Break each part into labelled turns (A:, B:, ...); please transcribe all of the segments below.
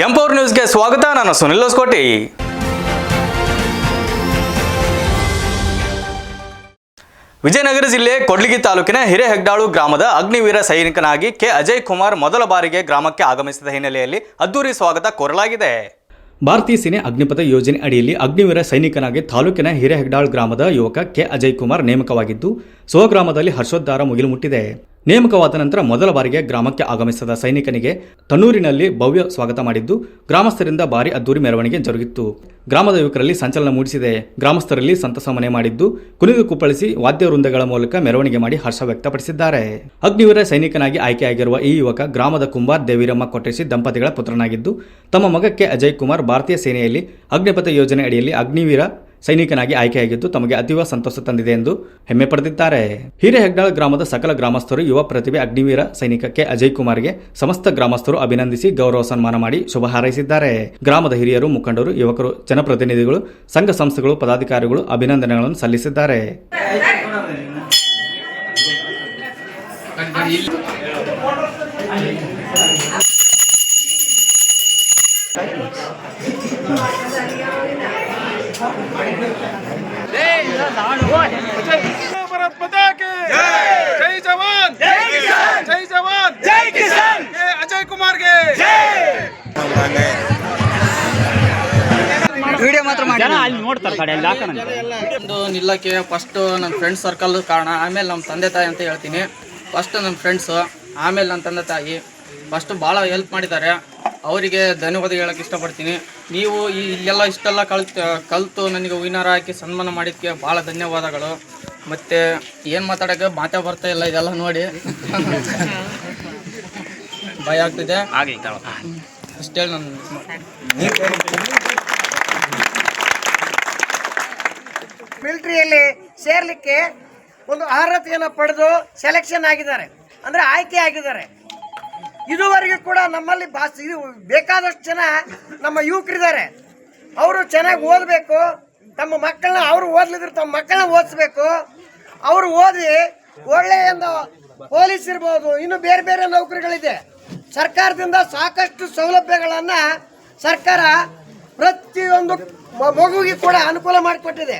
A: Empower ನ್ಯೂಸ್ಗೆ ಸ್ವಾಗತ. ನಾನು ಸುನಿಲ್ ಹೊಸಕೋಟೆ. ವಿಜಯನಗರ ಜಿಲ್ಲೆ ಕೊಡ್ಲಿಗಿ ತಾಲೂಕಿನ ಹಿರೇಹೆಗ್ದಾಳು ಗ್ರಾಮದ ಅಗ್ನಿವೀರ ಸೈನಿಕನಾಗಿ ಕೆ ಅಜಯ್ ಕುಮಾರ್ ಮೊದಲ ಬಾರಿಗೆ ಗ್ರಾಮಕ್ಕೆ ಆಗಮಿಸಿದ ಹಿನ್ನೆಲೆಯಲ್ಲಿ ಅದ್ದೂರಿ ಸ್ವಾಗತ ಕೋರಲಾಗಿದೆ. ಭಾರತೀಯ ಸೇನೆ ಅಗ್ನಿಪಥ ಯೋಜನೆ ಅಡಿಯಲ್ಲಿ ಅಗ್ನಿವೀರ ಸೈನಿಕನಾಗಿ ತಾಲೂಕಿನ ಹಿರೇಹೆಗ್ದಾಳು ಗ್ರಾಮದ ಯುವಕ ಕೆ ಅಜಯ್ ಕುಮಾರ್ ನೇಮಕವಾಗಿದ್ದು, ಸ್ವಗ್ರಾಮದಲ್ಲಿ ಹರ್ಷೋದ್ಧಾರ ಮುಗಿಲು ಮುಟ್ಟಿದೆ. ನೇಮಕವಾದ ನಂತರ ಮೊದಲ ಬಾರಿಗೆ ಗ್ರಾಮಕ್ಕೆ ಆಗಮಿಸಿದ ಸೈನಿಕನಿಗೆ ತನ್ನೂರಿನಲ್ಲಿ ಭವ್ಯ ಸ್ವಾಗತ ಮಾಡಿದ್ದು, ಗ್ರಾಮಸ್ಥರಿಂದ ಭಾರಿ ಅದ್ದೂರಿ ಮೆರವಣಿಗೆ ಜರುಗಿತ್ತು. ಗ್ರಾಮದ ಯುವಕರಲ್ಲಿ ಸಂಚಲನ ಮೂಡಿಸಿದೆ. ಗ್ರಾಮಸ್ಥರಲ್ಲಿ ಸಂತಸ ಮನೆ ಮಾಡಿದ್ದು, ಕುಣಿದು ಕುಪ್ಪಳಿಸಿ ವಾದ್ಯ ವೃಂದಗಳ ಮೂಲಕ ಮೆರವಣಿಗೆ ಮಾಡಿ ಹರ್ಷ ವ್ಯಕ್ತಪಡಿಸಿದ್ದಾರೆ. ಅಗ್ನಿವೀರ ಸೈನಿಕನಾಗಿ ಆಯ್ಕೆಯಾಗಿರುವ ಈ ಯುವಕ ಗ್ರಾಮದ ಕುಂಬಾರ್ ದೇವಿರಮ್ಮ ಕೊಟ್ಟೇಶಿ ದಂಪತಿಗಳ ಪುತ್ರನಾಗಿದ್ದು, ತಮ್ಮ ಮಗಕ್ಕೆ ಅಜಯ್ ಕುಮಾರ್ ಭಾರತೀಯ ಸೇನೆಯಲ್ಲಿ ಅಗ್ನಿಪಥ ಯೋಜನೆ ಅಡಿಯಲ್ಲಿ ಅಗ್ನಿವೀರ ಸೈನಿಕನಾಗಿ ಆಯ್ಕೆಯಾಗಿದ್ದು ತಮಗೆ ಅತೀವ ಸಂತೋಷ ತಂದಿದೆ ಎಂದು ಹೆಮ್ಮೆ ಪಡೆದಿದ್ದಾರೆ. ಹಿರೇಹೆಗ್ದಾಳ ಗ್ರಾಮದ ಸಕಲ ಗ್ರಾಮಸ್ಥರು ಯುವ ಪ್ರತಿಭೆ ಅಗ್ನಿವೀರ ಸೈನಿಕ ಕೆ ಅಜಯ್ ಕುಮಾರ್ಗೆ ಸಮಸ್ತ ಗ್ರಾಮಸ್ಥರು ಅಭಿನಂದಿಸಿ ಗೌರವ ಸನ್ಮಾನ ಮಾಡಿ ಶುಭ ಹಾರೈಸಿದ್ದಾರೆ. ಗ್ರಾಮದ ಹಿರಿಯರು, ಮುಖಂಡರು, ಯುವಕರು, ಜನಪ್ರತಿನಿಧಿಗಳು, ಸಂಘ ಸಂಸ್ಥೆಗಳು, ಪದಾಧಿಕಾರಿಗಳು ಅಭಿನಂದನೆಗಳನ್ನು ಸಲ್ಲಿಸಿದ್ದಾರೆ.
B: भारत माता की जय जवान जय किसान जय जवान जय किसान के अजय कुमार के
C: ವಿಡಿಯೋ ಮಾತ್ರ ಮಾಡಿ ಅಲ್ಲಿ ನೋಡ್ತಾರೆ ಕಡೆ ಅಲ್ಲಿ ಹಾಕೋಣ. ಒಂದು ನಿಲ್ಲಕ್ಕೆ ಫಸ್ಟ್ ನನ್ನ ಫ್ರೆಂಡ್ ಸರ್ಕಲ್ ಕಾರಣ, ಆಮೇಲೆ ನಮ್ಮ ತಂದೆ ತಾಯಿ ಅಂತ ಹೇಳ್ತೀನಿ. ಫಸ್ಟ್ ನನ್ನ ಫ್ರೆಂಡ್ಸು, ಆಮೇಲೆ ನನ್ನ ತಂದೆ ತಾಯಿ ಫಸ್ಟ್ ಭಾಳ ಹೆಲ್ಪ್ ಮಾಡಿದ್ದಾರೆ. ಅವರಿಗೆ ಧನ್ಯವಾದ ಹೇಳಕ್ಕೆ ಇಷ್ಟಪಡ್ತೀನಿ. ನೀವು ಇಲ್ಲೆಲ್ಲ ಇಷ್ಟೆಲ್ಲ ಕಲಿತು ನನಗೆ ವಿನ್ನರ್ ಹಾಕಿ ಸನ್ಮಾನ ಮಾಡಿದ್ದಕ್ಕೆ ಭಾಳ ಧನ್ಯವಾದಗಳು. ಮತ್ತು ಏನು ಮಾತಾಡೋಕ್ಕೆ ಮಾತೇ ಬರ್ತಾ ಇಲ್ಲ, ಇದೆಲ್ಲ ನೋಡಿ ಭಯ ಆಗ್ತಿದೆ. ಅಷ್ಟೇ ನಾನು
D: ಮಿಲಿಟರಿಯಲ್ಲಿ ಸೇರ್ಲಿಕ್ಕೆ ಒಂದು ಅರ್ಹತೆಯನ್ನು ಪಡೆದು ಸೆಲೆಕ್ಷನ್ ಆಗಿದ್ದಾರೆ, ಅಂದರೆ ಆಯ್ಕೆ ಆಗಿದ್ದಾರೆ. ಇದುವರೆಗೂ ಕೂಡ ನಮ್ಮಲ್ಲಿ ಬೇಕಾದಷ್ಟು ಜನ ನಮ್ಮ ಯುವಕರಿದ್ದಾರೆ. ಅವರು ಚೆನ್ನಾಗಿ ಓದಬೇಕು, ತಮ್ಮ ಮಕ್ಕಳನ್ನ ಅವರು ಓದಲಿದ್ರು ತಮ್ಮ ಮಕ್ಕಳನ್ನ ಓದಿಸ್ಬೇಕು. ಅವರು ಓದಿ ಒಳ್ಳೆಯ ಪೊಲೀಸ್ ಇರ್ಬೋದು, ಇನ್ನು ಬೇರೆ ಬೇರೆ ನೌಕರಿಗಳಿದೆ. ಸರ್ಕಾರದಿಂದ ಸಾಕಷ್ಟು ಸೌಲಭ್ಯಗಳನ್ನು ಸರ್ಕಾರ ಪ್ರತಿಯೊಂದು ಮಗುವಿಗೆ ಕೂಡ ಅನುಕೂಲ ಮಾಡಿಕೊಟ್ಟಿದೆ.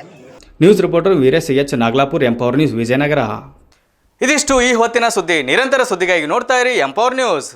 A: News reporter Veeresh H Nagalapur, empower news, Vijayanagara. ಇದಿಷ್ಟು ಈ ಹೊತ್ತಿನ ಸುದ್ದಿ. ನಿರಂತರ ಸುದ್ದಿಗಾಗಿ ನೋಡ್ತಾ ಇರಿ ಎಂಪವರ್ ನ್ಯೂಸ್.